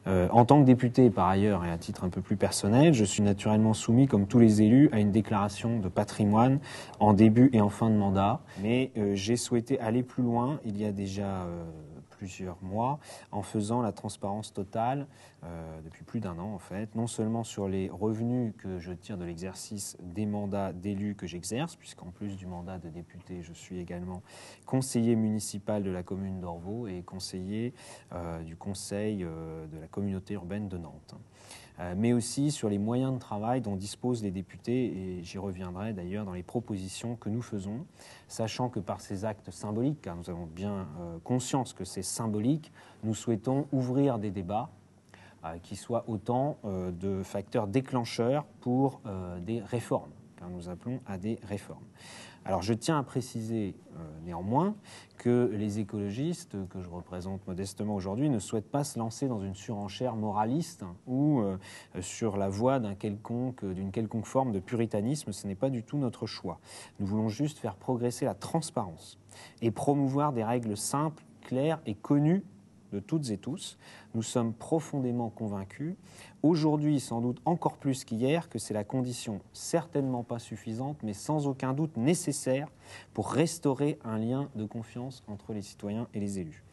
En tant que député, par ailleurs, et à titre un peu plus personnel, je suis naturellement soumis, comme tous les élus, à une déclaration de patrimoine en début et en fin de mandat. Mais j'ai souhaité aller plus loin il y a déjà plusieurs mois en faisant la transparence totale depuis plus d'un an en fait, non seulement sur les revenus que je tire de l'exercice des mandats d'élus que j'exerce, puisqu'en plus du mandat de député, je suis également conseiller municipal de la commune d'Orvaux et conseiller du conseil de la communauté urbaine de Nantes. Mais aussi sur les moyens de travail dont disposent les députés, et j'y reviendrai d'ailleurs dans les propositions que nous faisons, sachant que par ces actes symboliques, car nous avons bien conscience que c'est symbolique, nous souhaitons ouvrir des débats qui soient autant de facteurs déclencheurs pour des réformes, car nous appelons à des réformes. Alors je tiens à préciser néanmoins que les écologistes que je représente modestement aujourd'hui ne souhaitent pas se lancer dans une surenchère moraliste ou sur la voie d'une quelconque forme de puritanisme. Ce n'est pas du tout notre choix. Nous voulons juste faire progresser la transparence et promouvoir des règles simples, claires et connues de toutes et tous. Nous sommes profondément convaincus, aujourd'hui sans doute encore plus qu'hier, que c'est la condition certainement pas suffisante, mais sans aucun doute nécessaire pour restaurer un lien de confiance entre les citoyens et les élus.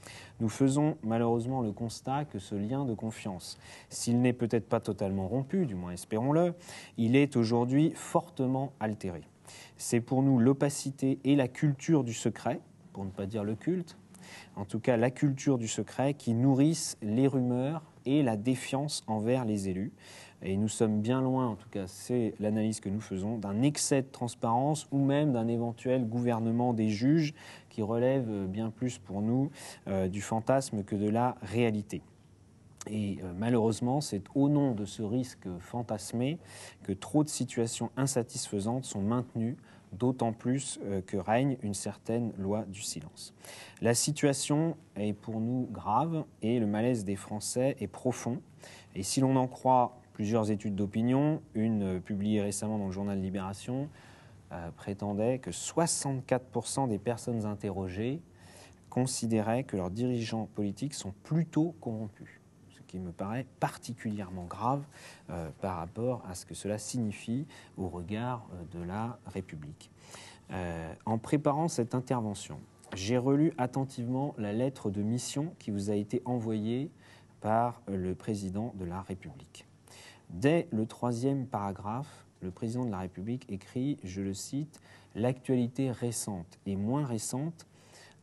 Nous faisons malheureusement le constat que ce lien de confiance, s'il n'est peut-être pas totalement rompu, du moins espérons-le, il est aujourd'hui fortement altéré. C'est pour nous l'opacité et la culture du secret, pour ne pas dire le culte, en tout cas la culture du secret qui nourrissent les rumeurs et la défiance envers les élus. Et nous sommes bien loin, en tout cas c'est l'analyse que nous faisons, d'un excès de transparence ou même d'un éventuel gouvernement des juges qui relève bien plus pour nous du fantasme que de la réalité. Et malheureusement, c'est au nom de ce risque fantasmé que trop de situations insatisfaisantes sont maintenues, d'autant plus que règne une certaine loi du silence. La situation est pour nous grave et le malaise des Français est profond. Et si l'on en croit plusieurs études d'opinion, une publiée récemment dans le journal Libération prétendait que 64% des personnes interrogées considéraient que leurs dirigeants politiques sont plutôt corrompus, qui me paraît particulièrement grave par rapport à ce que cela signifie au regard de la République. En préparant cette intervention, j'ai relu attentivement la lettre de mission qui vous a été envoyée par le président de la République. Dès le 3e paragraphe, le président de la République écrit, je le cite, « L'actualité récente et moins récente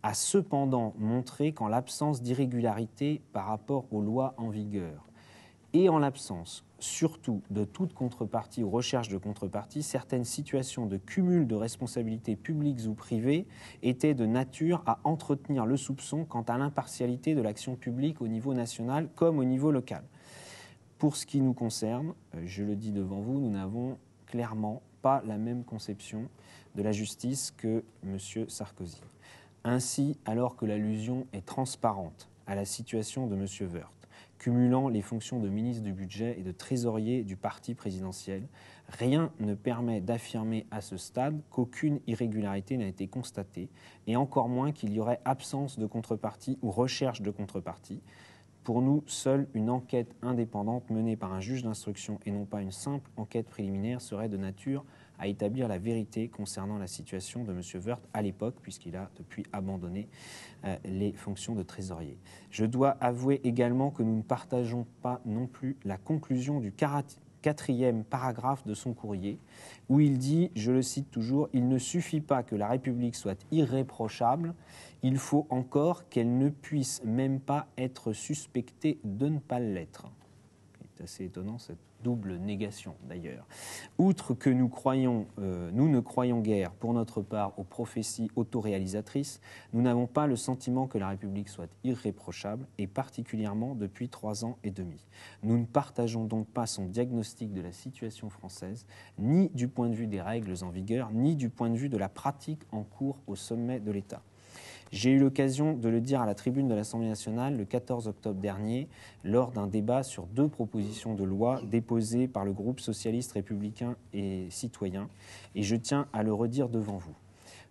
a cependant montré qu'en l'absence d'irrégularité par rapport aux lois en vigueur et en l'absence surtout de toute contrepartie ou recherche de contrepartie, certaines situations de cumul de responsabilités publiques ou privées étaient de nature à entretenir le soupçon quant à l'impartialité de l'action publique au niveau national comme au niveau local. Pour ce qui nous concerne, je le dis devant vous, nous n'avons clairement pas la même conception de la justice que M. Sarkozy. Ainsi, alors que l'allusion est transparente à la situation de M. Woerth, cumulant les fonctions de ministre du Budget et de trésorier du parti présidentiel, rien ne permet d'affirmer à ce stade qu'aucune irrégularité n'a été constatée, et encore moins qu'il y aurait absence de contrepartie ou recherche de contrepartie. Pour nous, seule une enquête indépendante menée par un juge d'instruction et non pas une simple enquête préliminaire serait de nature à établir la vérité concernant la situation de M. Woerth à l'époque, puisqu'il a depuis abandonné les fonctions de trésorier. Je dois avouer également que nous ne partageons pas non plus la conclusion du 4e paragraphe de son courrier, où il dit, je le cite toujours, « Il ne suffit pas que la République soit irréprochable, il faut encore qu'elle ne puisse même pas être suspectée de ne pas l'être. » C'est assez étonnant cette double négation d'ailleurs. Outre que nous ne croyons guère pour notre part aux prophéties autoréalisatrices, nous n'avons pas le sentiment que la République soit irréprochable, et particulièrement depuis 3 ans et demi. Nous ne partageons donc pas son diagnostic de la situation française, ni du point de vue des règles en vigueur, ni du point de vue de la pratique en cours au sommet de l'État. J'ai eu l'occasion de le dire à la tribune de l'Assemblée nationale le 14 octobre dernier, lors d'un débat sur 2 propositions de loi déposées par le groupe socialiste républicain et citoyen, et je tiens à le redire devant vous.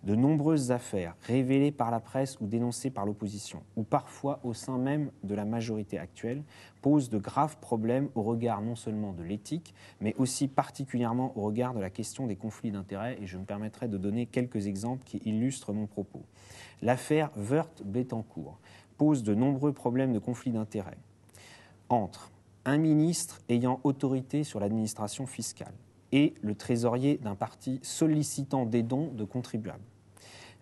De nombreuses affaires révélées par la presse ou dénoncées par l'opposition, ou parfois au sein même de la majorité actuelle, posent de graves problèmes au regard non seulement de l'éthique, mais aussi particulièrement au regard de la question des conflits d'intérêts, et je me permettrai de donner quelques exemples qui illustrent mon propos. L'affaire Woerth-Bettencourt pose de nombreux problèmes de conflits d'intérêts entre un ministre ayant autorité sur l'administration fiscale et le trésorier d'un parti sollicitant des dons de contribuables,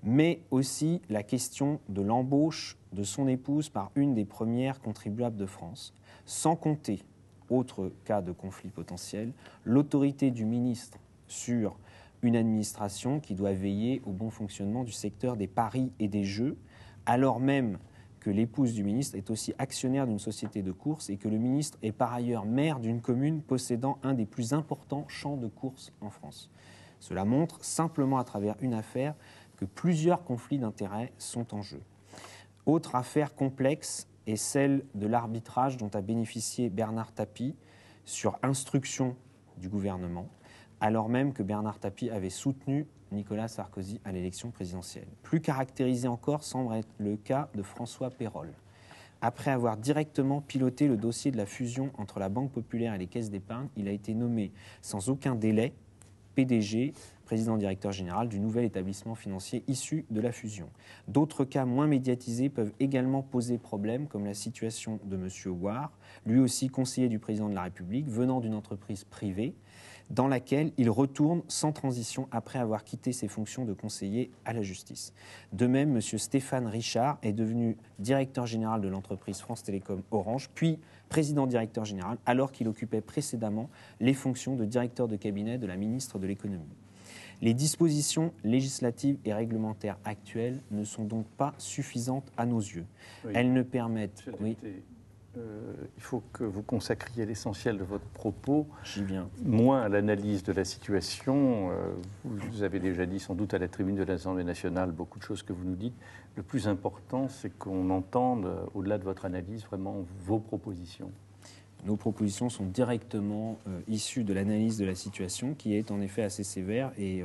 mais aussi la question de l'embauche de son épouse par une des premières contribuables de France, sans compter, autre cas de conflit potentiel, l'autorité du ministre sur une administration qui doit veiller au bon fonctionnement du secteur des paris et des jeux, alors même que l'épouse du ministre est aussi actionnaire d'une société de course et que le ministre est par ailleurs maire d'une commune possédant un des plus importants champs de course en France. Cela montre simplement à travers une affaire que plusieurs conflits d'intérêts sont en jeu. Autre affaire complexe est celle de l'arbitrage dont a bénéficié Bernard Tapie sur instruction du gouvernement, alors même que Bernard Tapie avait soutenu Nicolas Sarkozy à l'élection présidentielle. Plus caractérisé encore semble être le cas de François Pérolle. Après avoir directement piloté le dossier de la fusion entre la Banque populaire et les caisses d'épargne, il a été nommé sans aucun délai PDG, président-directeur général du nouvel établissement financier issu de la fusion. D'autres cas moins médiatisés peuvent également poser problème, comme la situation de M. Ouar, lui aussi conseiller du président de la République, venant d'une entreprise privée, dans laquelle il retourne sans transition après avoir quitté ses fonctions de conseiller à la justice. De même, M. Stéphane Richard est devenu directeur général de l'entreprise France Télécom Orange, puis président-directeur général, alors qu'il occupait précédemment les fonctions de directeur de cabinet de la ministre de l'économie. Les dispositions législatives et réglementaires actuelles ne sont donc pas suffisantes à nos yeux. Oui. Elles ne permettent... il faut que vous consacriez l'essentiel de votre propos, J'y viens. moins à l'analyse de la situation. Vous avez déjà dit sans doute à la tribune de l'Assemblée nationale beaucoup de choses que vous nous dites. Le plus important, c'est qu'on entende, au-delà de votre analyse, vraiment vos propositions. Nos propositions sont directement issues de l'analyse de la situation, qui est en effet assez sévère, et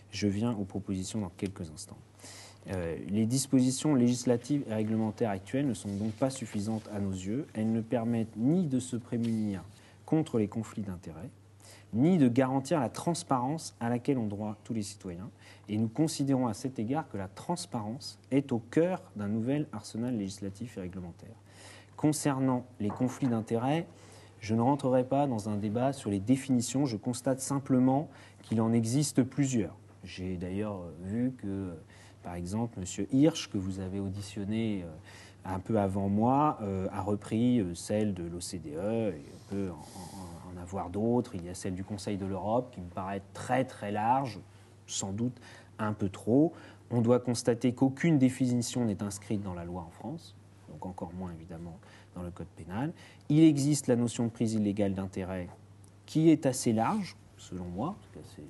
je viens aux propositions dans quelques instants. Les dispositions législatives et réglementaires actuelles ne sont donc pas suffisantes à nos yeux. Elles ne permettent ni de se prémunir contre les conflits d'intérêts, ni de garantir la transparence à laquelle ont droit tous les citoyens. Et nous considérons à cet égard que la transparence est au cœur d'un nouvel arsenal législatif et réglementaire. Concernant les conflits d'intérêts, je ne rentrerai pas dans un débat sur les définitions, je constate simplement qu'il en existe plusieurs. J'ai d'ailleurs vu que, par exemple, M. Hirsch, que vous avez auditionné un peu avant moi, a repris celle de l'OCDE, et on peut en avoir d'autres. Il y a celle du Conseil de l'Europe qui me paraît très très large, sans doute un peu trop. On doit constater qu'aucune définition n'est inscrite dans la loi en France, donc encore moins évidemment dans le code pénal. Il existe la notion de prise illégale d'intérêt qui est assez large, selon moi, en tout cas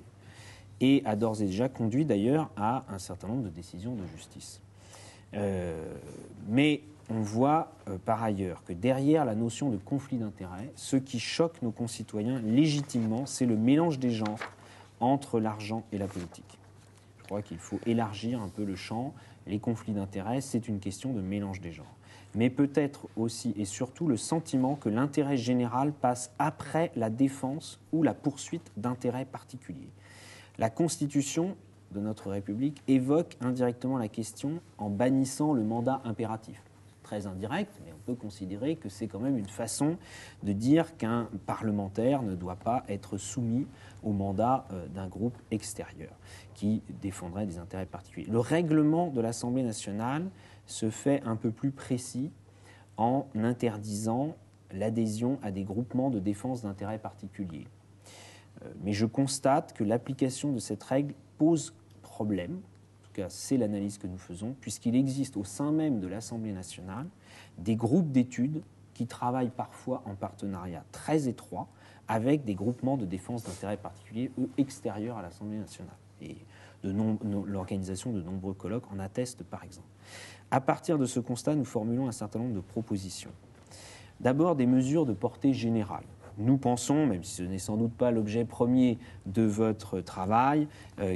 et a d'ores et déjà conduit d'ailleurs à un certain nombre de décisions de justice. Mais on voit par ailleurs que derrière la notion de conflit d'intérêts, ce qui choque nos concitoyens légitimement, c'est le mélange des genres entre l'argent et la politique. Je crois qu'il faut élargir un peu le champ. Les conflits d'intérêts, c'est une question de mélange des genres. Mais peut-être aussi et surtout le sentiment que l'intérêt général passe après la défense ou la poursuite d'intérêts particuliers. La Constitution de notre République évoque indirectement la question en bannissant le mandat impératif. Très indirect, mais on peut considérer que c'est quand même une façon de dire qu'un parlementaire ne doit pas être soumis au mandat d'un groupe extérieur qui défendrait des intérêts particuliers. Le règlement de l'Assemblée nationale se fait un peu plus précis en interdisant l'adhésion à des groupements de défense d'intérêts particuliers. Mais je constate que l'application de cette règle pose problème. En tout cas, c'est l'analyse que nous faisons, puisqu'il existe au sein même de l'Assemblée nationale des groupes d'études qui travaillent parfois en partenariat très étroit avec des groupements de défense d'intérêts particuliers, eux, extérieurs à l'Assemblée nationale. Et l'organisation de nombreux colloques en atteste, par exemple. À partir de ce constat, nous formulons un certain nombre de propositions. D'abord, des mesures de portée générale. nous pensons, même si ce n'est sans doute pas l'objet premier de votre travail,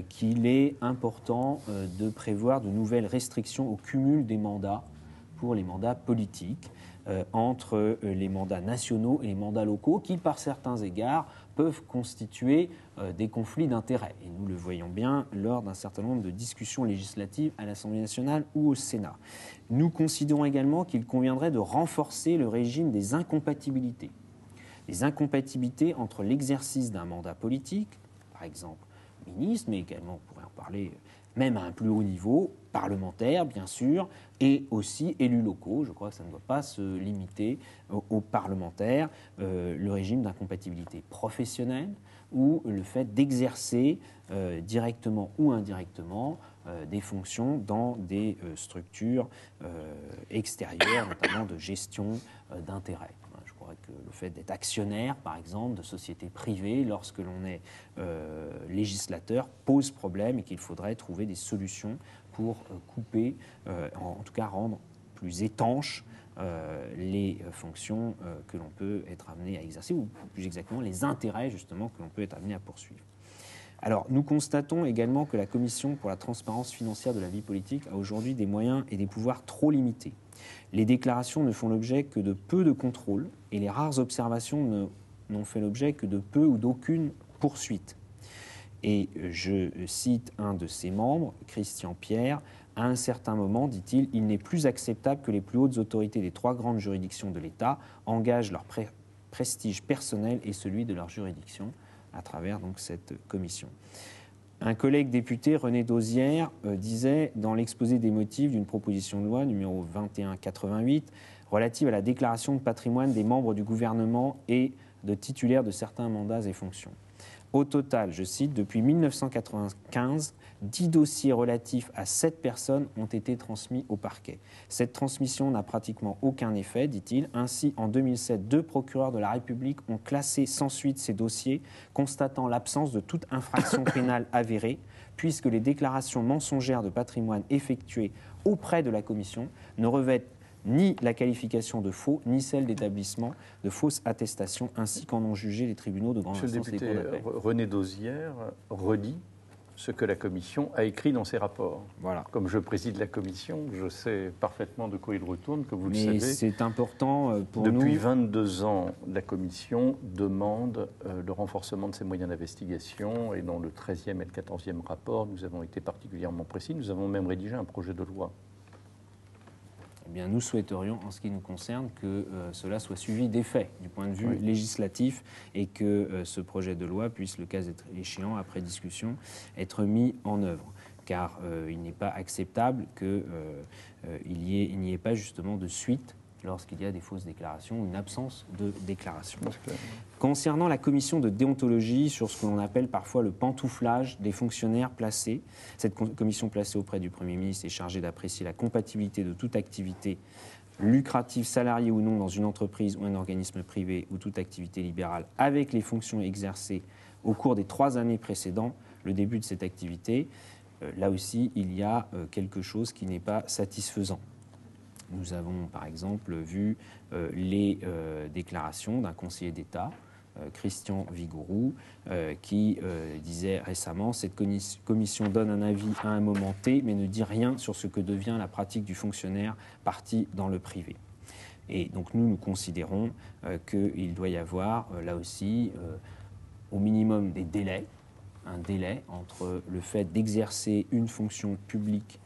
qu'il est important de prévoir de nouvelles restrictions au cumul des mandats pour les mandats politiques entre les mandats nationaux et les mandats locaux qui, par certains égards, peuvent constituer des conflits d'intérêts. Et nous le voyons bien lors d'un certain nombre de discussions législatives à l'Assemblée nationale ou au Sénat. Nous considérons également qu'il conviendrait de renforcer le régime des incompatibilités. Les incompatibilités entre l'exercice d'un mandat politique, par exemple ministre, mais également, on pourrait en parler même à un plus haut niveau, parlementaire bien sûr, et aussi élus locaux. Je crois que ça ne doit pas se limiter aux parlementaires. Le régime d'incompatibilité professionnelle ou le fait d'exercer directement ou indirectement des fonctions dans des structures extérieures, notamment de gestion d'intérêts. Je crois que le fait d'être actionnaire, par exemple, de sociétés privées, lorsque l'on est législateur, pose problème et qu'il faudrait trouver des solutions pour couper, en tout cas rendre plus étanches les fonctions que l'on peut être amené à exercer, ou plus exactement les intérêts justement que l'on peut être amené à poursuivre. Alors, nous constatons également que la Commission pour la transparence financière de la vie politique a aujourd'hui des moyens et des pouvoirs trop limités. Les déclarations ne font l'objet que de peu de contrôles et les rares observations n'ont fait l'objet que de peu ou d'aucune poursuite. Et je cite un de ses membres, Christian Pierre, à un certain moment, dit-il, il n'est plus acceptable que les plus hautes autorités des 3 grandes juridictions de l'État engagent leur prestige personnel et celui de leur juridiction à travers donc cette commission. Un collègue député, René Dosière, disait dans l'exposé des motifs d'une proposition de loi numéro 2188 relative à la déclaration de patrimoine des membres du gouvernement et de titulaires de certains mandats et fonctions. Au total, je cite, depuis 1995, 10 dossiers relatifs à 7 personnes ont été transmis au parquet. Cette transmission n'a pratiquement aucun effet, dit-il. Ainsi, en 2007, 2 procureurs de la République ont classé sans suite ces dossiers, constatant l'absence de toute infraction pénale avérée, puisque les déclarations mensongères de patrimoine effectuées auprès de la Commission ne revêtent ni la qualification de faux, ni celle d'établissement de fausses attestations, ainsi qu'en ont jugé les tribunaux de grande instance et les cours d'appel. René Dosière redit ce que la Commission a écrit dans ses rapports. Voilà. Comme je préside la Commission, je sais parfaitement de quoi il retourne, que vous le savez. Mais c'est important pour nous. Depuis 22 ans, la Commission demande le renforcement de ses moyens d'investigation, et dans le 13e et le 14e rapport, nous avons été particulièrement précis. Nous avons même rédigé un projet de loi. Eh bien, nous souhaiterions, en ce qui nous concerne, que cela soit suivi d'effet du point de vue législatif et que ce projet de loi puisse, le cas échéant, après discussion, être mis en œuvre. Car il n'est pas acceptable qu'il n'y ait pas justement de suite lorsqu'il y a des fausses déclarations ou une absence de déclaration. Concernant la commission de déontologie, sur ce que l'on appelle parfois le pantouflage des fonctionnaires placés, cette commission placée auprès du Premier ministre est chargée d'apprécier la compatibilité de toute activité lucrative, salariée ou non, dans une entreprise ou un organisme privé ou toute activité libérale avec les fonctions exercées au cours des 3 années précédant le début de cette activité. Là aussi, il y a quelque chose qui n'est pas satisfaisant. Nous avons par exemple vu les déclarations d'un conseiller d'État, Christian Vigouroux, qui disait récemment « Cette commission donne un avis à un moment T, mais ne dit rien sur ce que devient la pratique du fonctionnaire parti dans le privé ». Et donc nous considérons qu'il doit y avoir là aussi au minimum des délais, un délai entre le fait d'exercer une fonction publique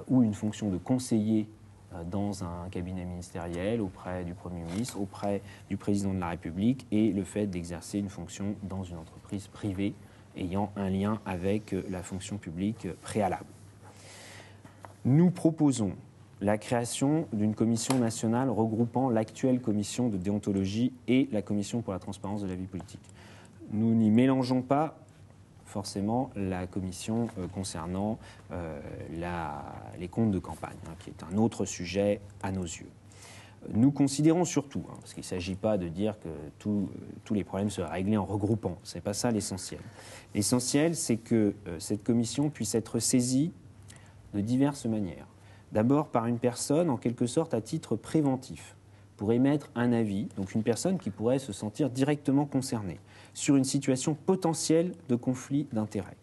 ou une fonction de conseiller dans un cabinet ministériel, auprès du Premier ministre, auprès du Président de la République, et le fait d'exercer une fonction dans une entreprise privée ayant un lien avec la fonction publique préalable. Nous proposons la création d'une commission nationale regroupant l'actuelle commission de déontologie et la commission pour la transparence de la vie politique. Nous n'y mélangeons pas forcément la commission concernant les comptes de campagne, qui est un autre sujet à nos yeux. Nous considérons surtout, parce qu'il ne s'agit pas de dire que tous les problèmes seraient réglés en regroupant, ce n'est pas ça l'essentiel. L'essentiel, c'est que cette commission puisse être saisie de diverses manières. D'abord par une personne, en quelque sorte à titre préventif, pour émettre un avis, donc une personne qui pourrait se sentir directement concernée, sur une situation potentielle de conflit d'intérêts.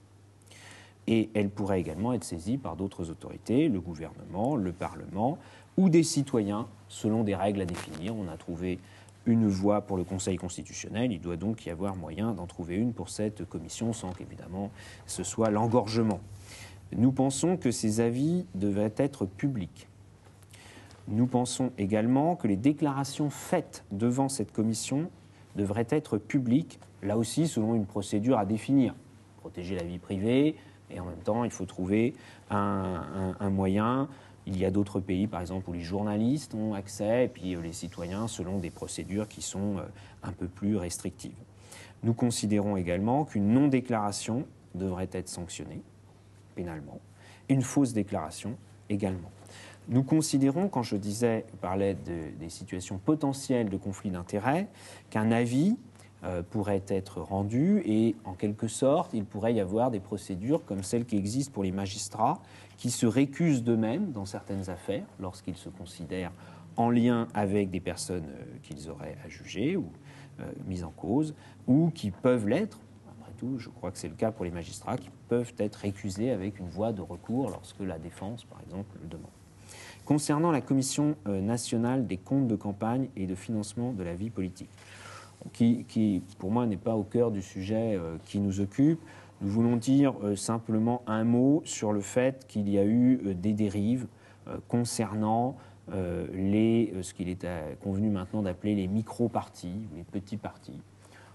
Et elle pourrait également être saisie par d'autres autorités, le gouvernement, le Parlement ou des citoyens, selon des règles à définir. On a trouvé une voie pour le Conseil constitutionnel, il doit donc y avoir moyen d'en trouver une pour cette commission, sans qu'évidemment ce soit l'engorgement. Nous pensons que ces avis devraient être publics. Nous pensons également que les déclarations faites devant cette commission devraient être publiques, là aussi selon une procédure à définir. Protéger la vie privée, et en même temps il faut trouver un moyen. Il y a d'autres pays, par exemple, où les journalistes ont accès, et puis les citoyens, selon des procédures qui sont un peu plus restrictives. Nous considérons également qu'une non-déclaration devrait être sanctionnée pénalement, une fausse déclaration également. Nous considérons, quand je parlais des situations potentielles de conflit d'intérêts, qu'un avis pourrait être rendu et, en quelque sorte, il pourrait y avoir des procédures comme celles qui existent pour les magistrats qui se récusent d'eux-mêmes dans certaines affaires lorsqu'ils se considèrent en lien avec des personnes qu'ils auraient à juger ou mises en cause, ou qui peuvent l'être. Après tout, je crois que c'est le cas pour les magistrats qui peuvent être récusés avec une voie de recours lorsque la défense, par exemple, le demande. Concernant la Commission nationale des comptes de campagne et de financement de la vie politique, qui pour moi n'est pas au cœur du sujet qui nous occupe, nous voulons dire simplement un mot sur le fait qu'il y a eu des dérives concernant ce qu'il est convenu maintenant d'appeler les micro-partis, les petits partis.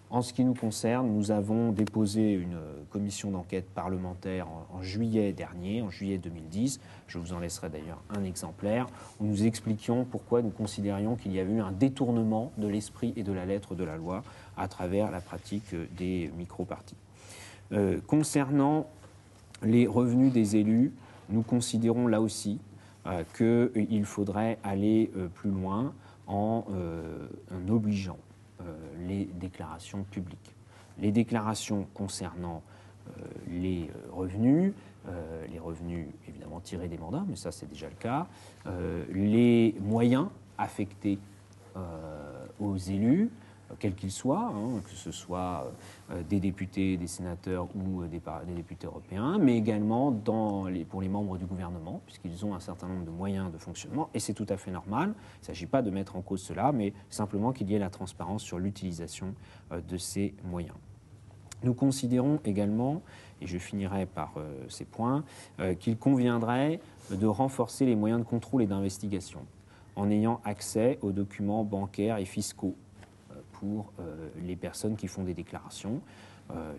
En ce qui nous concerne, nous avons déposé une commission d'enquête parlementaire en juillet dernier, en juillet 2010. Je vous en laisserai d'ailleurs un exemplaire, où nous expliquions pourquoi nous considérions qu'il y avait eu un détournement de l'esprit et de la lettre de la loi à travers la pratique des micro-partis. Concernant les revenus des élus, nous considérons là aussi qu'il faudrait aller plus loin en obligeant les déclarations publiques. Les déclarations concernant les revenus évidemment tirés des mandats, mais ça c'est déjà le cas, les moyens affectés aux élus, quels qu'ils soient, que ce soit des députés, des sénateurs ou des députés européens, mais également pour les membres du gouvernement, puisqu'ils ont un certain nombre de moyens de fonctionnement, et c'est tout à fait normal. Il ne s'agit pas de mettre en cause cela, mais simplement qu'il y ait la transparence sur l'utilisation de ces moyens. Nous considérons également, et je finirai par ces points, qu'il conviendrait de renforcer les moyens de contrôle et d'investigation en ayant accès aux documents bancaires et fiscaux pour les personnes qui font des déclarations.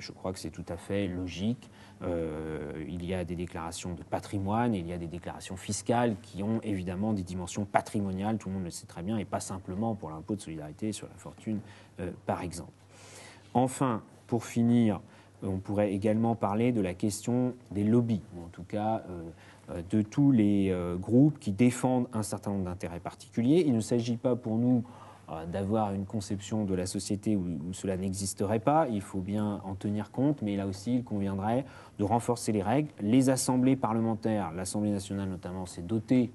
Je crois que c'est tout à fait logique. Il y a des déclarations de patrimoine et il y a des déclarations fiscales qui ont évidemment des dimensions patrimoniales, tout le monde le sait très bien, et pas simplement pour l'impôt de solidarité sur la fortune, par exemple. Enfin, pour finir, on pourrait également parler de la question des lobbies, ou en tout cas de tous les groupes qui défendent un certain nombre d'intérêts particuliers. Il ne s'agit pas pour nous d'avoir une conception de la société où cela n'existerait pas. Il faut bien en tenir compte, mais là aussi, il conviendrait de renforcer les règles. Les assemblées parlementaires, l'Assemblée nationale notamment, s'est dotée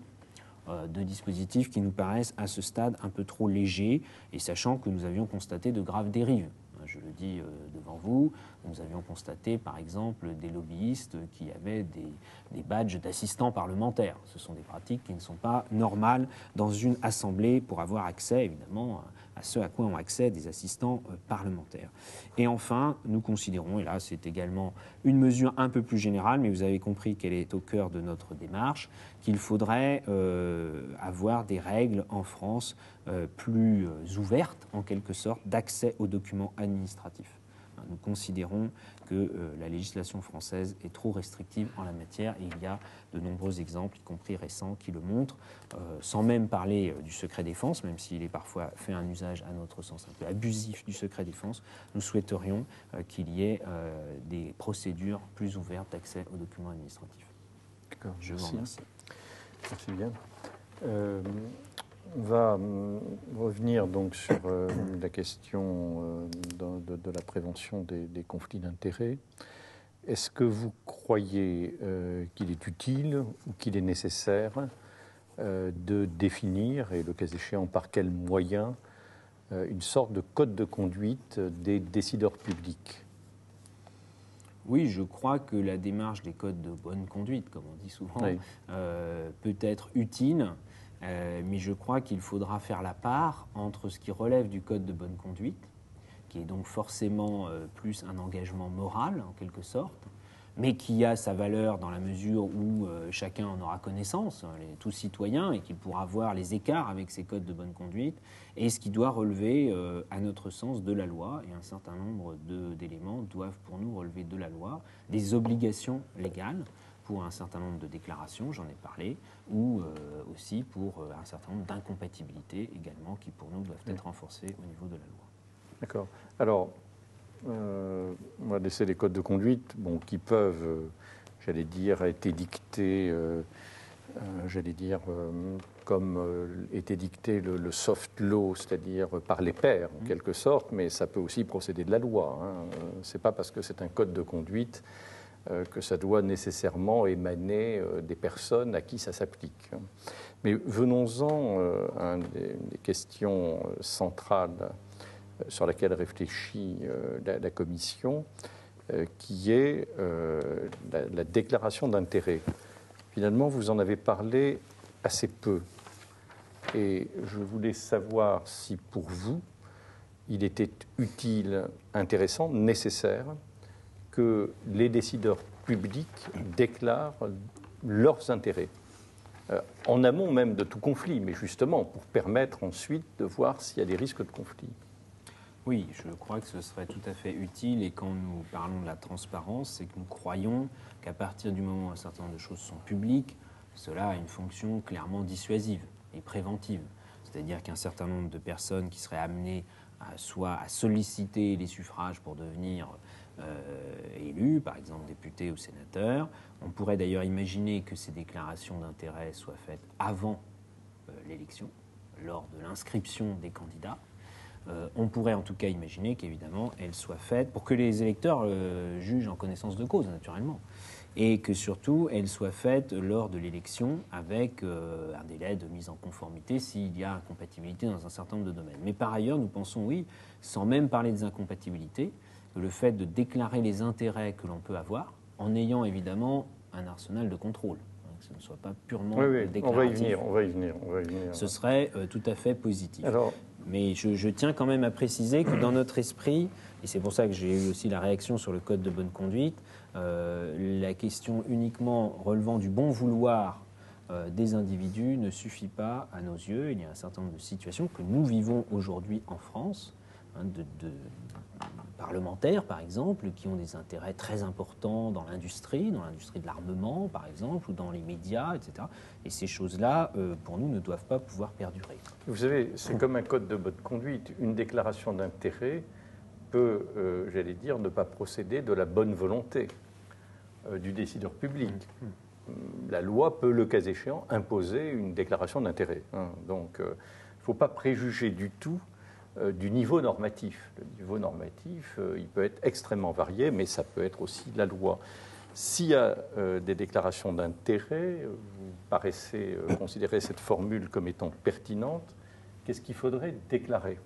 de dispositifs qui nous paraissent à ce stade un peu trop légers, et sachant que nous avions constaté de graves dérives. Je le dis devant vous, nous avions constaté par exemple des lobbyistes qui avaient des badges d'assistants parlementaires. Ce sont des pratiques qui ne sont pas normales dans une assemblée pour avoir accès évidemment à ce à quoi ont accès des assistants parlementaires. Et enfin, nous considérons, et là c'est également une mesure un peu plus générale, mais vous avez compris qu'elle est au cœur de notre démarche, qu'il faudrait avoir des règles en France plus ouvertes, en quelque sorte, d'accès aux documents administratifs. Nous considérons que la législation française est trop restrictive en la matière et il y a de nombreux exemples, y compris récents, qui le montrent, sans même parler du secret défense, même s'il est parfois fait un usage, à notre sens, un peu abusif du secret défense. Nous souhaiterions qu'il y ait des procédures plus ouvertes d'accès aux documents administratifs. D'accord. Je vous remercie. Merci bien. On va revenir donc sur la question de la prévention des conflits d'intérêts. Est-ce que vous croyez qu'il est utile ou qu'il est nécessaire de définir, et le cas échéant par quels moyens, une sorte de code de conduite des décideurs publics. Oui, je crois que la démarche des codes de bonne conduite, comme on dit souvent, Oui. peut être utile, mais je crois qu'il faudra faire la part entre ce qui relève du code de bonne conduite, qui est donc forcément plus un engagement moral, en quelque sorte, mais qui a sa valeur dans la mesure où chacun en aura connaissance, tout citoyen, et qu'il pourra voir les écarts avec ces codes de bonne conduite, et ce qui doit relever, à notre sens, de la loi, et un certain nombre d'éléments doivent pour nous relever de la loi, des obligations légales pour un certain nombre de déclarations, j'en ai parlé, ou aussi pour un certain nombre d'incompatibilités également, qui pour nous doivent être renforcées au niveau de la loi. D'accord. Alors, on va laisser les codes de conduite, bon, qui peuvent, j'allais dire, être édictés, comme était dicté le soft law, c'est-à-dire par les pairs, en quelque sorte, mais ça peut aussi procéder de la loi. Ce n'est pas parce que c'est un code de conduite que ça doit nécessairement émaner des personnes à qui ça s'applique. Mais venons-en à une des questions centrales sur laquelle réfléchit la Commission, qui est la déclaration d'intérêt. Finalement, vous en avez parlé assez peu. Et je voulais savoir si pour vous, il était utile, intéressant, nécessaire que les décideurs publics déclarent leurs intérêts, en amont même de tout conflit, mais justement pour permettre ensuite de voir s'il y a des risques de conflit. Oui, je crois que ce serait tout à fait utile, et quand nous parlons de la transparence, c'est que nous croyons qu'à partir du moment où un certain nombre de choses sont publiques, cela a une fonction clairement dissuasive et préventive. C'est-à-dire qu'un certain nombre de personnes qui seraient amenées soit à solliciter les suffrages pour devenir élus, par exemple députés ou sénateurs, on pourrait d'ailleurs imaginer que ces déclarations d'intérêt soient faites avant l'élection, lors de l'inscription des candidats. On pourrait en tout cas imaginer qu'évidemment elles soient faites pour que les électeurs jugent en connaissance de cause, naturellement, et que surtout elles soient faites lors de l'élection avec un délai de mise en conformité s'il y a incompatibilité dans un certain nombre de domaines. Mais par ailleurs, nous pensons, oui, sans même parler des incompatibilités, que le fait de déclarer les intérêts que l'on peut avoir, en ayant évidemment un arsenal de contrôle, que ce ne soit pas purement déclaratif. On va y venir. Ce serait tout à fait positif. Alors, mais je tiens quand même à préciser que dans notre esprit, et c'est pour ça que j'ai eu aussi la réaction sur le code de bonne conduite, la question uniquement relevant du bon vouloir des individus ne suffit pas à nos yeux. Il y a un certain nombre de situations que nous vivons aujourd'hui en France, de parlementaires, par exemple, qui ont des intérêts très importants dans l'industrie de l'armement, par exemple, ou dans les médias, etc. Et ces choses-là, pour nous, ne doivent pas pouvoir perdurer. Vous savez, c'est comme un code de bonne conduite. Une déclaration d'intérêt peut, j'allais dire, ne pas procéder de la bonne volonté du décideur public. La loi peut, le cas échéant, imposer une déclaration d'intérêt. Donc, il ne faut pas préjuger du tout du niveau normatif. Le niveau normatif, il peut être extrêmement varié, mais ça peut être aussi la loi. S'il y a des déclarations d'intérêt, vous paraissez considérer cette formule comme étant pertinente, qu'est-ce qu'il faudrait déclarer ?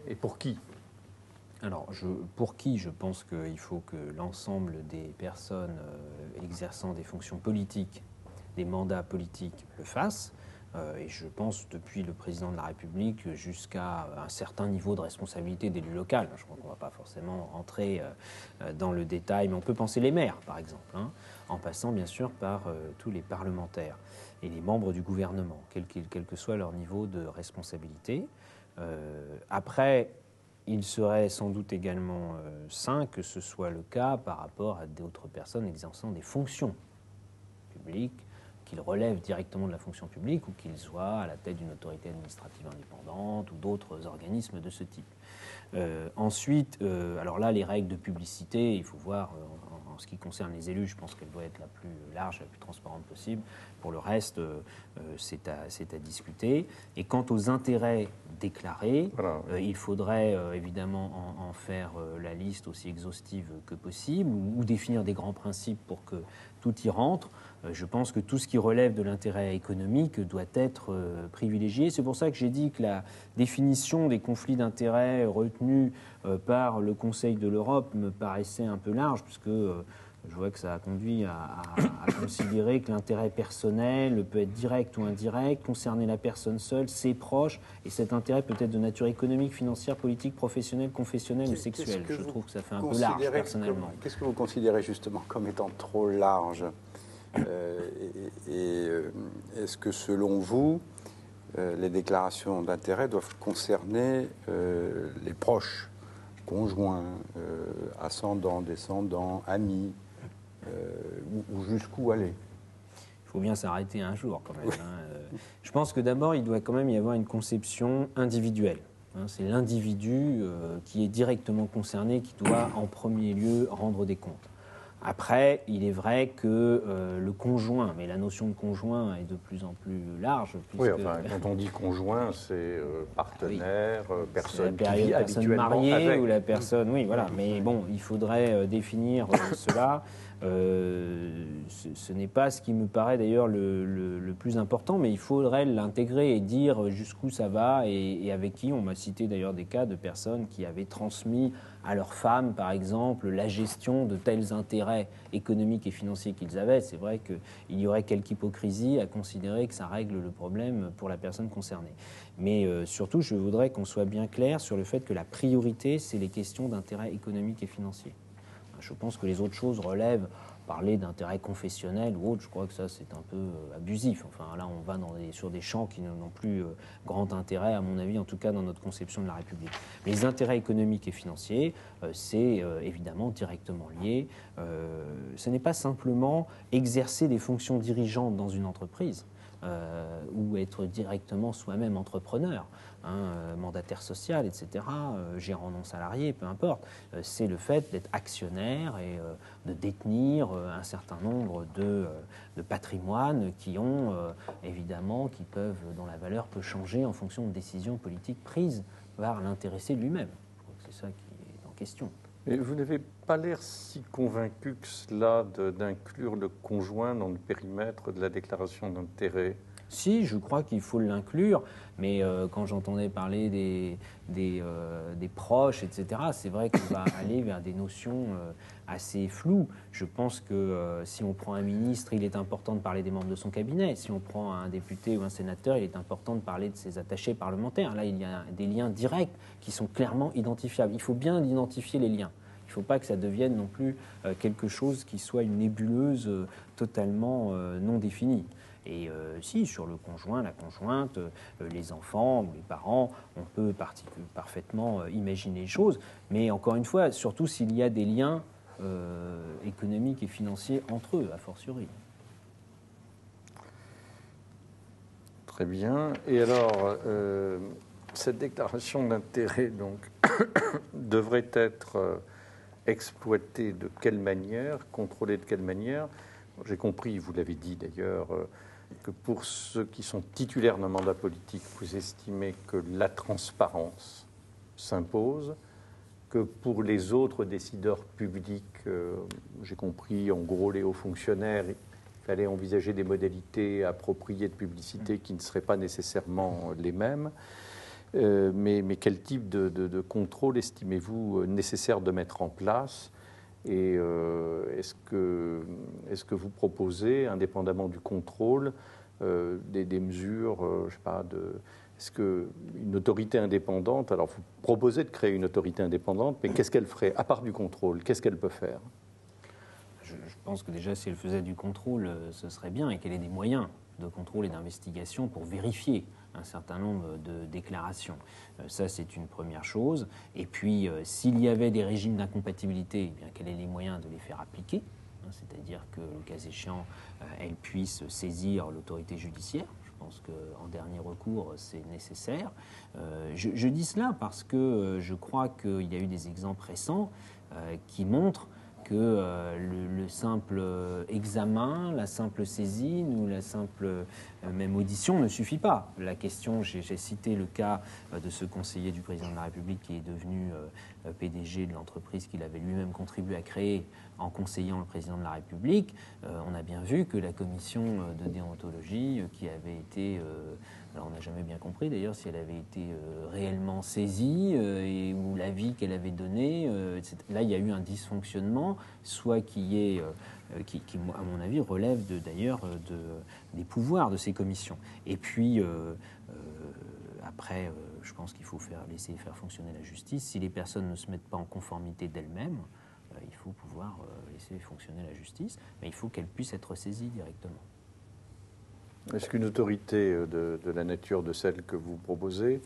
Et pour qui ? Alors, pour qui ? Je pense qu'il faut que l'ensemble des personnes exerçant des fonctions politiques, des mandats politiques, le fassent. Et je pense depuis le président de la République jusqu'à un certain niveau de responsabilité d'élu local. Je crois qu'on ne va pas forcément entrer dans le détail, mais on peut penser les maires, par exemple, en passant bien sûr par tous les parlementaires et les membres du gouvernement, quel que soit leur niveau de responsabilité. Après, il serait sans doute également sain que ce soit le cas par rapport à d'autres personnes exerçant des fonctions publiques, qu'ils relèvent directement de la fonction publique ou qu'ils soient à la tête d'une autorité administrative indépendante ou d'autres organismes de ce type. Ensuite, alors là, les règles de publicité, il faut voir, en ce qui concerne les élus, je pense qu'elle doit être la plus large, la plus transparente possible. Pour le reste, c'est à discuter. Et quant aux intérêts déclarés, voilà. Il faudrait évidemment en faire la liste aussi exhaustive que possible ou définir des grands principes pour que tout y rentre. Je pense que tout ce qui relève de l'intérêt économique doit être privilégié. C'est pour ça que j'ai dit que la définition des conflits d'intérêts retenue par le Conseil de l'Europe me paraissait un peu large, puisque je vois que ça a conduit à considérer que l'intérêt personnel peut être direct ou indirect, concerner la personne seule, ses proches, et cet intérêt peut être de nature économique, financière, politique, professionnelle, confessionnelle ou sexuelle. Je trouve que ça fait un peu large, personnellement. Qu'est-ce que vous considérez justement comme étant trop large est-ce que selon vous, les déclarations d'intérêt doivent concerner les proches, conjoints, ascendants, descendants, amis, ou jusqu'où aller? Il faut bien s'arrêter un jour quand même. Je pense que d'abord, il doit quand même y avoir une conception individuelle. C'est l'individu qui est directement concerné qui doit en premier lieu rendre des comptes. Après, il est vrai que le conjoint, mais la notion de conjoint est de plus en plus large. Oui, enfin, quand on dit conjoint, c'est partenaire, personne qui vit personne habituellement mariée avec. Ou la personne, oui, voilà. Mais bon, il faudrait définir cela. Ce n'est pas ce qui me paraît d'ailleurs le plus important, mais il faudrait l'intégrer et dire jusqu'où ça va et avec qui. On m'a cité d'ailleurs des cas de personnes qui avaient transmis à leurs femmes, par exemple, la gestion de tels intérêts économiques et financiers qu'ils avaient. C'est vrai qu'il y aurait quelque hypocrisie à considérer que ça règle le problème pour la personne concernée. Mais surtout, je voudrais qu'on soit bien clair sur le fait que la priorité, c'est les questions d'intérêt économique et financier. Je pense que les autres choses relèvent, parler d'intérêt confessionnel ou autre, je crois que ça c'est un peu abusif. Enfin là on va sur des champs qui n'ont plus grand intérêt à mon avis, en tout cas dans notre conception de la République. Les intérêts économiques et financiers, c'est évidemment directement lié. Ce n'est pas simplement exercer des fonctions dirigeantes dans une entreprise. Ou être directement soi-même entrepreneur, mandataire social, etc., gérant non salarié, peu importe. C'est le fait d'être actionnaire et de détenir un certain nombre de patrimoines qui ont, évidemment, dont la valeur peut changer en fonction de décisions politiques prises par l'intéressé lui-même. Je crois que c'est ça qui est en question. Mais vous n'avez pas l'air si convaincu que cela d'inclure le conjoint dans le périmètre de la déclaration d'intérêt. Si, je crois qu'il faut l'inclure, mais quand j'entendais parler des proches, etc., c'est vrai qu'on va aller vers des notions assez floues. Je pense que si on prend un ministre, il est important de parler des membres de son cabinet. Si on prend un député ou un sénateur, il est important de parler de ses attachés parlementaires. Là, il y a des liens directs qui sont clairement identifiables. Il faut bien identifier les liens. Il ne faut pas que ça devienne non plus quelque chose qui soit une nébuleuse totalement non définie. Et si, sur le conjoint, la conjointe, les enfants ou les parents, on peut parfaitement imaginer les choses. Mais encore une fois, surtout s'il y a des liens économiques et financiers entre eux, a fortiori. Très bien. Et alors, cette déclaration d'intérêt donc, devrait être exploitée de quelle manière, contrôlée de quelle manière? J'ai compris, vous l'avez dit d'ailleurs, que pour ceux qui sont titulaires d'un mandat politique, vous estimez que la transparence s'impose, que pour les autres décideurs publics, j'ai compris, en gros les hauts fonctionnaires, il fallait envisager des modalités appropriées de publicité qui ne seraient pas nécessairement les mêmes. Mais quel type de contrôle estimez-vous nécessaire de mettre en place? Et est-ce que vous proposez, indépendamment du contrôle, des mesures, je ne sais pas, est-ce qu'une autorité indépendante, alors vous proposez de créer une autorité indépendante, mais qu'est-ce qu'elle ferait, à part du contrôle, qu'est-ce qu'elle peut faire? Je pense que déjà, si elle faisait du contrôle, ce serait bien, et qu'elle ait des moyens de contrôle et d'investigation pour vérifier un certain nombre de déclarations. Ça, c'est une première chose. Et puis, s'il y avait des régimes d'incompatibilité, eh bien, qu'elle ait les moyens de les faire appliquer, c'est-à-dire que, le cas échéant, elle puisse saisir l'autorité judiciaire. Je pense qu'en dernier recours, c'est nécessaire. Je dis cela parce que je crois qu'il y a eu des exemples récents qui montrent que le simple examen, la simple saisine ou la simple même audition ne suffit pas. La question, j'ai cité le cas de ce conseiller du président de la République qui est devenu PDG de l'entreprise qu'il avait lui-même contribué à créer en conseillant le président de la République. On a bien vu que la commission de déontologie qui avait été... alors on n'a jamais bien compris d'ailleurs si elle avait été réellement saisie ou l'avis qu'elle avait donné. Là, il y a eu un dysfonctionnement, soit qui, à mon avis, relève d'ailleurs des pouvoirs de ces commissions. Et puis, après, je pense qu'il faut laisser faire fonctionner la justice. Si les personnes ne se mettent pas en conformité d'elles-mêmes, il faut pouvoir laisser fonctionner la justice, mais il faut qu'elle puisse être saisie directement. Est-ce qu'une autorité de la nature de celle que vous proposez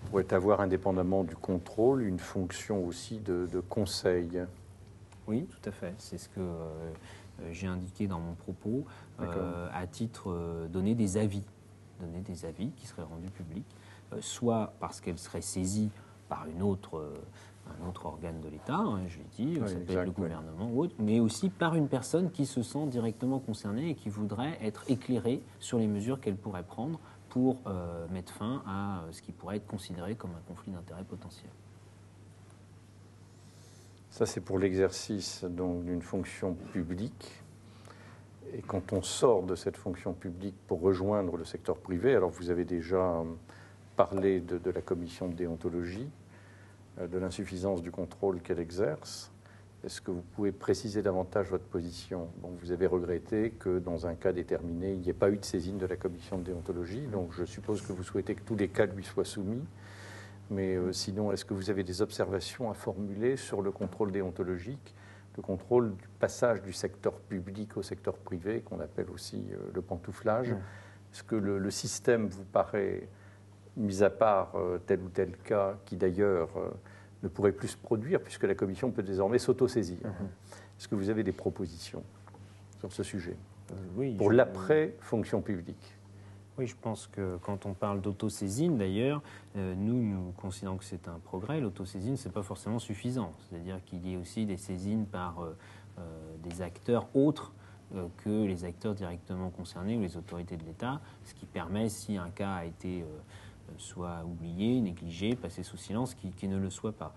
pourrait avoir, indépendamment du contrôle, une fonction aussi de conseil? Oui, tout à fait. C'est ce que j'ai indiqué dans mon propos, à titre donner des avis qui seraient rendus publics, soit parce qu'elle serait saisie par un autre organe de l'État, je l'ai dit, ça peut être le gouvernement ou autre, mais aussi par une personne qui se sent directement concernée et qui voudrait être éclairée sur les mesures qu'elle pourrait prendre pour mettre fin à ce qui pourrait être considéré comme un conflit d'intérêts potentiel. Ça, c'est pour l'exercice donc d'une fonction publique. Et quand on sort de cette fonction publique pour rejoindre le secteur privé, alors vous avez déjà parlé de la commission de déontologie, de l'insuffisance du contrôle qu'elle exerce. Est-ce que vous pouvez préciser davantage votre position? Bon, vous avez regretté que dans un cas déterminé, il n'y ait pas eu de saisine de la commission de déontologie, donc je suppose que vous souhaitez que tous les cas lui soient soumis. Mais sinon, est-ce que vous avez des observations à formuler sur le contrôle déontologique, le contrôle du passage du secteur public au secteur privé, qu'on appelle aussi le pantouflage? Est-ce que le système vous paraît, mis à part tel ou tel cas, qui d'ailleurs ne pourrait plus se produire, puisque la Commission peut désormais s'autosaisir? Est-ce que vous avez des propositions sur ce sujet pour l'après-fonction publique? Oui, je pense que quand on parle d'autosaisine, d'ailleurs, nous considérons que c'est un progrès. L'autosaisine, ce n'est pas forcément suffisant. C'est-à-dire qu'il y ait aussi des saisines par des acteurs autres que les acteurs directement concernés ou les autorités de l'État, ce qui permet, si un cas a été soit oublié, négligé, passé sous silence, qu'il ne le soit pas.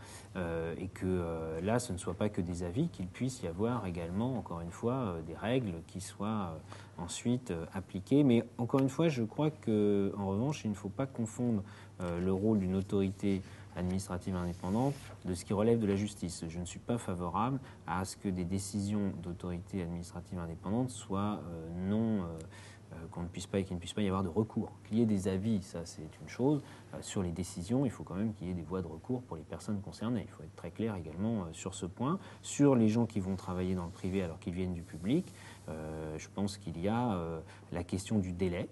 Et que là, ce ne soit pas que des avis, qu'il puisse y avoir également, encore une fois, des règles qui soient ensuite appliquées. Mais encore une fois, je crois qu'en revanche, il ne faut pas confondre le rôle d'une autorité administrative indépendante de ce qui relève de la justice. Je ne suis pas favorable à ce que des décisions d'autorité administrative indépendante soient qu'il ne puisse pas y avoir de recours. Qu'il y ait des avis, ça c'est une chose. Sur les décisions, il faut quand même qu'il y ait des voies de recours pour les personnes concernées. Il faut être très clair également sur ce point. Sur les gens qui vont travailler dans le privé alors qu'ils viennent du public, je pense qu'il y a la question du délai.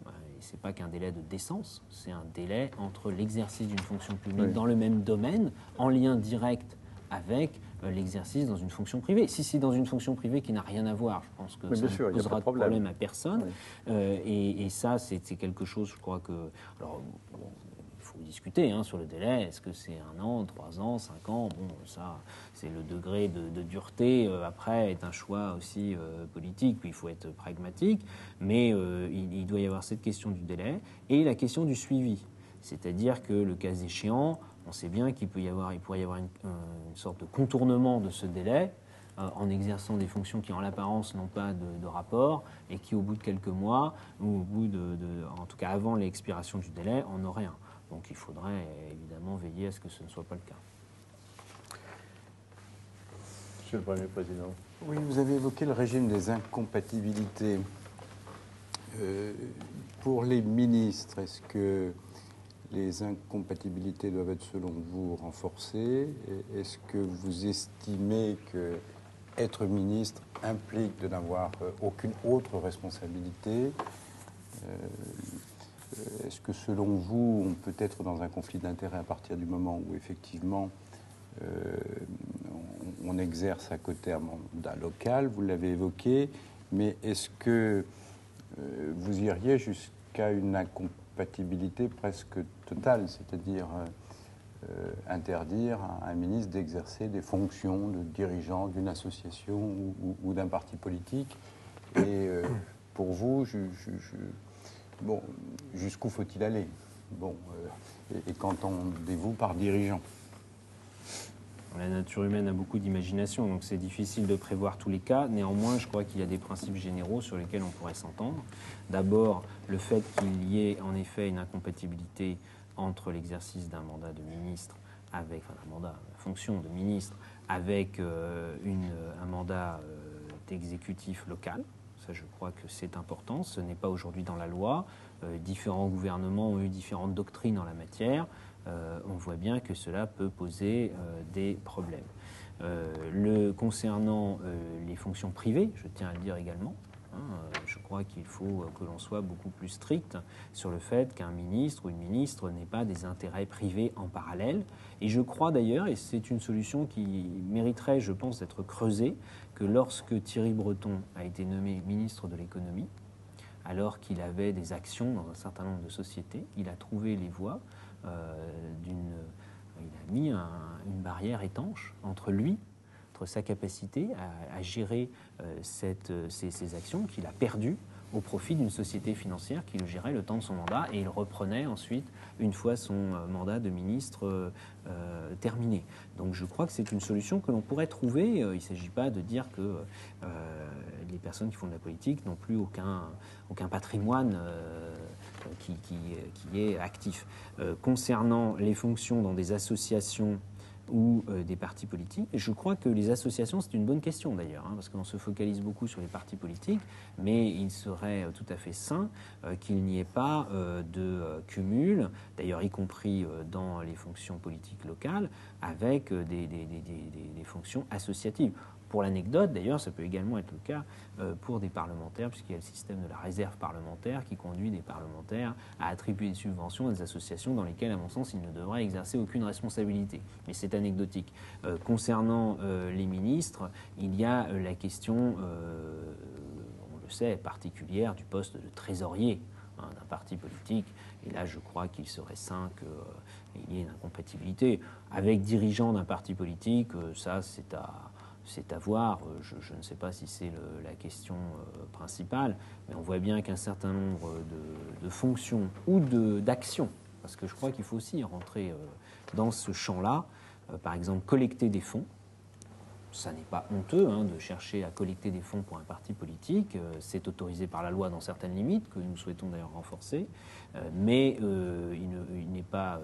Et ce n'est pas qu'un délai de décence, c'est un délai entre l'exercice d'une fonction publique dans le même domaine, en lien direct avec l'exercice dans une fonction privée. Si c'est dans une fonction privée qui n'a rien à voir, je pense que ça ne posera de problème à personne. Et ça, c'est quelque chose, je crois que... Alors, il faut discuter sur le délai. Est-ce que c'est 1 an, 3 ans, 5 ans? Bon, ça, c'est le degré de dureté. Après, est un choix aussi politique. Puis il faut être pragmatique. Mais il doit y avoir cette question du délai et la question du suivi. C'est-à-dire que le cas échéant, on sait bien qu'il pourrait y avoir une sorte de contournement de ce délai en exerçant des fonctions qui, en l'apparence, n'ont pas de rapport et qui, au bout de quelques mois, ou au bout en tout cas avant l'expiration du délai, en auraient un. Donc il faudrait évidemment veiller à ce que ce ne soit pas le cas. Monsieur le Premier Président. Oui, vous avez évoqué le régime des incompatibilités. Pour les ministres, est-ce que les incompatibilités doivent être, selon vous, renforcées? Est-ce que vous estimez que être ministre implique de n'avoir aucune autre responsabilité? Est-ce que, selon vous, on peut être dans un conflit d'intérêts à partir du moment où, effectivement, on exerce à côté un mandat local? Vous l'avez évoqué, mais est-ce que vous iriez jusqu'à une incompatibilité presque totale, c'est-à-dire interdire à un ministre d'exercer des fonctions de dirigeant d'une association ou d'un parti politique. Et pour vous, bon, jusqu'où faut-il aller? Bon, et qu'entendez-vous par dirigeant? La nature humaine a beaucoup d'imagination, donc c'est difficile de prévoir tous les cas. Néanmoins, je crois qu'il y a des principes généraux sur lesquels on pourrait s'entendre. D'abord, le fait qu'il y ait en effet une incompatibilité entre l'exercice d'un mandat de ministre avec, enfin un mandat, une fonction de ministre avec un mandat d'exécutif local. Ça, je crois que c'est important. Ce n'est pas aujourd'hui dans la loi. Différents gouvernements ont eu différentes doctrines en la matière. On voit bien que cela peut poser des problèmes. Concernant les fonctions privées, je tiens à le dire également, je crois qu'il faut que l'on soit beaucoup plus strict sur le fait qu'un ministre ou une ministre n'ait pas des intérêts privés en parallèle. Et je crois d'ailleurs, et c'est une solution qui mériterait, je pense, d'être creusée, que lorsque Thierry Breton a été nommé ministre de l'économie, alors qu'il avait des actions dans un certain nombre de sociétés, il a trouvé les voies il a mis une barrière étanche entre lui, entre sa capacité à gérer ces actions qu'il a perdues au profit d'une société financière qui le gérait le temps de son mandat, et il reprenait ensuite une fois son mandat de ministre terminé. Donc je crois que c'est une solution que l'on pourrait trouver. Il ne s'agit pas de dire que les personnes qui font de la politique n'ont plus aucun patrimoine qui est actif. Concernant les fonctions dans des associations ou des partis politiques, et je crois que les associations, c'est une bonne question d'ailleurs, parce qu'on se focalise beaucoup sur les partis politiques, mais il serait tout à fait sain qu'il n'y ait pas de cumul, d'ailleurs y compris dans les fonctions politiques locales, avec des fonctions associatives. Pour l'anecdote, d'ailleurs, ça peut également être le cas pour des parlementaires, puisqu'il y a le système de la réserve parlementaire qui conduit des parlementaires à attribuer des subventions à des associations dans lesquelles, à mon sens, ils ne devraient exercer aucune responsabilité. Mais c'est anecdotique. Concernant les ministres, il y a la question, on le sait, particulière du poste de trésorier d'un parti politique. Et là, je crois qu'il serait sain qu'il y ait une incompatibilité. Avec dirigeant d'un parti politique, ça, c'est à voir. Je ne sais pas si c'est la question principale, mais on voit bien qu'un certain nombre de fonctions ou d'actions, parce que je crois qu'il faut aussi rentrer dans ce champ-là, par exemple collecter des fonds. Ça n'est pas honteux de chercher à collecter des fonds pour un parti politique. C'est autorisé par la loi dans certaines limites, que nous souhaitons d'ailleurs renforcer. Mais il n'est pas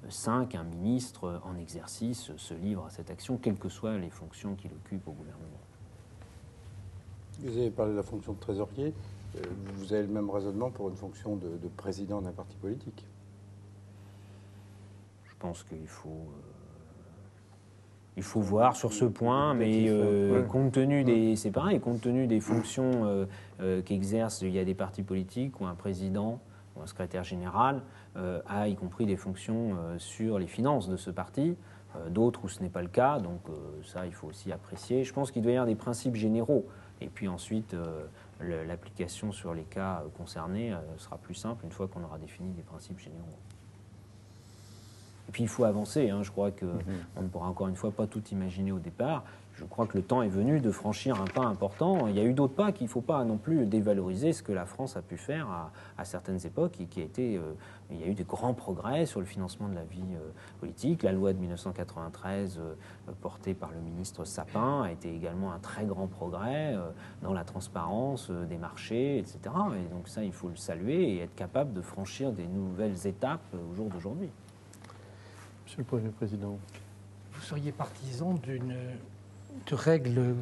sain qu'un ministre en exercice se livre à cette action, quelles que soient les fonctions qu'il occupe au gouvernement. Vous avez parlé de la fonction de trésorier. Vous avez le même raisonnement pour une fonction de président d'un parti politique? Je pense qu'il faut... Il faut voir sur ce point, mais compte tenu c'est pareil, compte tenu des fonctions qu'exercent, il y a des partis politiques ou un président ou un secrétaire général a y compris des fonctions sur les finances de ce parti, d'autres où ce n'est pas le cas, donc ça il faut aussi apprécier. Je pense qu'il doit y avoir des principes généraux, et puis ensuite l'application sur les cas concernés sera plus simple une fois qu'on aura défini des principes généraux. Et puis il faut avancer, je crois qu'on ne pourra encore une fois pas tout imaginer au départ. Je crois que le temps est venu de franchir un pas important. Il y a eu d'autres pas qu'il ne faut pas non plus dévaloriser ce que la France a pu faire à certaines époques et qui a été... il y a eu des grands progrès sur le financement de la vie politique. La loi de 1993 portée par le ministre Sapin a été également un très grand progrès dans la transparence des marchés, etc. Et donc ça, il faut le saluer et être capable de franchir des nouvelles étapes au jour d'aujourd'hui. Monsieur le Premier Président. Vous seriez partisan de règles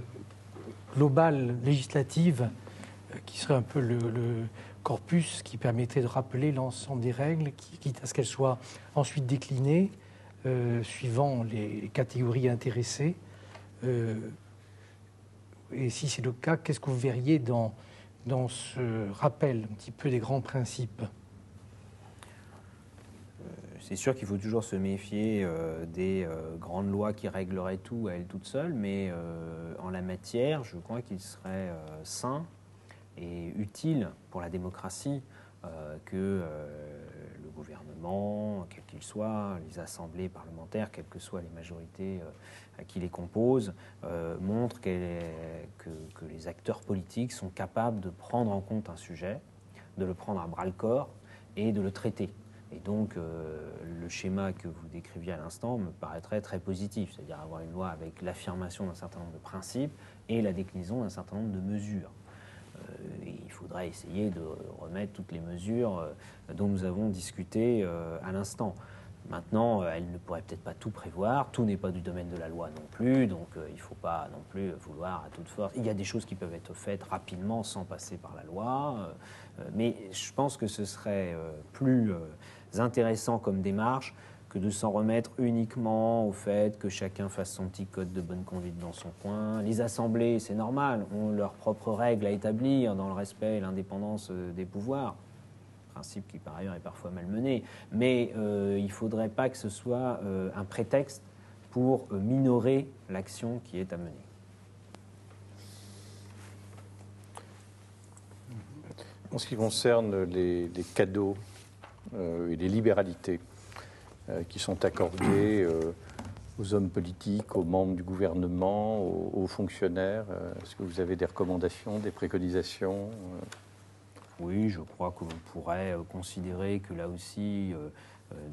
globales législatives qui serait un peu le corpus qui permettrait de rappeler l'ensemble des règles, quitte à ce qu'elles soient ensuite déclinées suivant les catégories intéressées. Et si c'est le cas, qu'est-ce que vous verriez dans ce rappel un petit peu des grands principes ? C'est sûr qu'il faut toujours se méfier des grandes lois qui régleraient tout à elles toutes seules, mais en la matière, je crois qu'il serait sain et utile pour la démocratie que le gouvernement, Parlement, quel qu'il soit, les assemblées parlementaires, quelles que soient les majorités qui les composent, montrent que les acteurs politiques sont capables de prendre en compte un sujet, de le prendre à bras-le-corps et de le traiter. Et donc, le schéma que vous décriviez à l'instant me paraîtrait très positif, c'est-à-dire avoir une loi avec l'affirmation d'un certain nombre de principes et la déclinaison d'un certain nombre de mesures. Et il faudrait essayer de remettre toutes les mesures dont nous avons discuté à l'instant. Maintenant, elle ne pourrait peut-être pas tout prévoir, tout n'est pas du domaine de la loi non plus, donc il ne faut pas non plus vouloir à toute force. Il y a des choses qui peuvent être faites rapidement sans passer par la loi, mais je pense que ce serait plus intéressant comme démarche que de s'en remettre uniquement au fait que chacun fasse son petit code de bonne conduite dans son coin. Les assemblées, c'est normal, ont leurs propres règles à établir dans le respect et l'indépendance des pouvoirs, principe qui par ailleurs est parfois malmené, mais il ne faudrait pas que ce soit un prétexte pour minorer l'action qui est à mener. En ce qui concerne les cadeaux et les libéralités qui sont accordées aux hommes politiques, aux membres du gouvernement, aux fonctionnaires, est-ce que vous avez des recommandations, des préconisations Oui, je crois que l'on pourrait considérer que là aussi,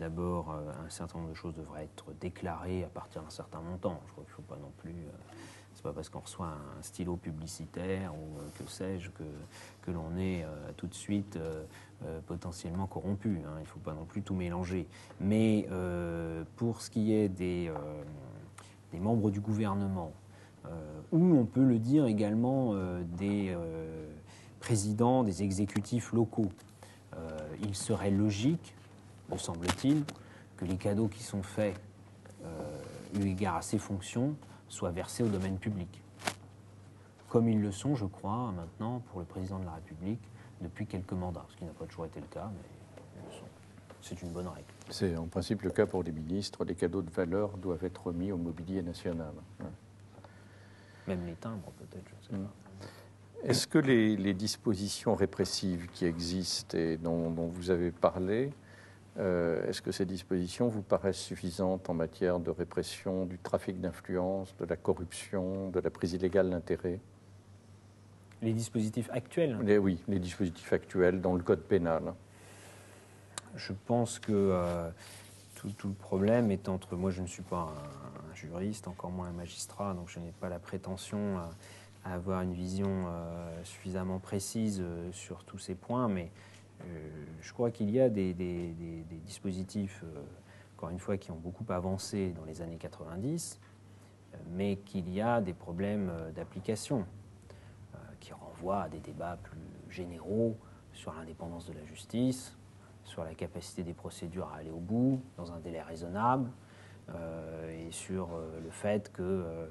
d'abord, un certain nombre de choses devraient être déclarées à partir d'un certain montant. Je crois qu'il ne faut pas non plus... c'est pas parce qu'on reçoit un stylo publicitaire ou que sais-je que l'on est tout de suite potentiellement corrompu. Hein. Il ne faut pas non plus tout mélanger. Mais pour ce qui est des membres du gouvernement, ou on peut le dire également des présidents des exécutifs locaux, il serait logique, me semble-t-il, que les cadeaux qui sont faits eu égard à ces fonctions soient versés au domaine public. Comme ils le sont, je crois, maintenant, pour le président de la République, depuis quelques mandats, ce qui n'a pas toujours été le cas, mais ils le sont. C'est une bonne règle. C'est en principe le cas pour les ministres. Les cadeaux de valeur doivent être remis au mobilier national. Ouais. Même les timbres, peut-être, je ne sais pas. Est-ce que les dispositions répressives qui existent et dont vous avez parlé, est-ce que ces dispositions vous paraissent suffisantes en matière de répression du trafic d'influence, de la corruption, de la prise illégale d'intérêt? Les dispositifs actuels? Oui, les dispositifs actuels dans le code pénal. Je pense que tout le problème est entre... Moi, je ne suis pas un juriste, encore moins un magistrat, donc je n'ai pas la prétention à avoir une vision suffisamment précise sur tous ces points, mais je crois qu'il y a des dispositifs, encore une fois, qui ont beaucoup avancé dans les années 90, mais qu'il y a des problèmes d'application qui renvoient à des débats plus généraux sur l'indépendance de la justice, sur la capacité des procédures à aller au bout dans un délai raisonnable, et sur le fait que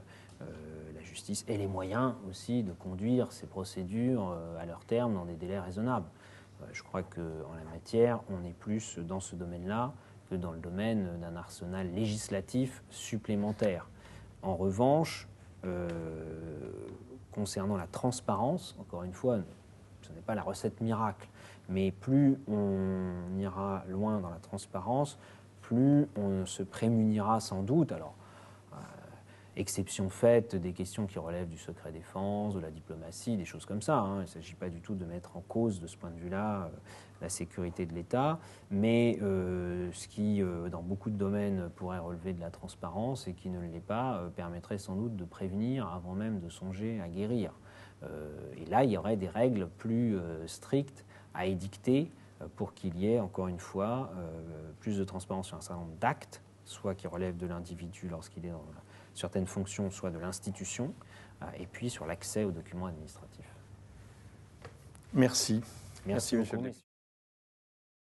la justice ait les moyens aussi de conduire ces procédures à leur terme dans des délais raisonnables. Je crois qu'en la matière, on est plus dans ce domaine-là que dans le domaine d'un arsenal législatif supplémentaire. En revanche, concernant la transparence, encore une fois, ce n'est pas la recette miracle, mais plus on ira loin dans la transparence, plus on se prémunira sans doute. Alors, exception faite des questions qui relèvent du secret défense, de la diplomatie, des choses comme ça. Hein. Il ne s'agit pas du tout de mettre en cause, de ce point de vue-là, la sécurité de l'État, mais ce qui, dans beaucoup de domaines, pourrait relever de la transparence et qui ne l'est pas, permettrait sans doute de prévenir avant même de songer à guérir. Et là, il y aurait des règles plus strictes à édicter pour qu'il y ait, encore une fois, plus de transparence sur un certain nombre d'actes, soit qui relèvent de l'individu lorsqu'il est dans certaines fonctions, soit de l'institution, et puis sur l'accès aux documents administratifs. Merci. Merci monsieur beaucoup.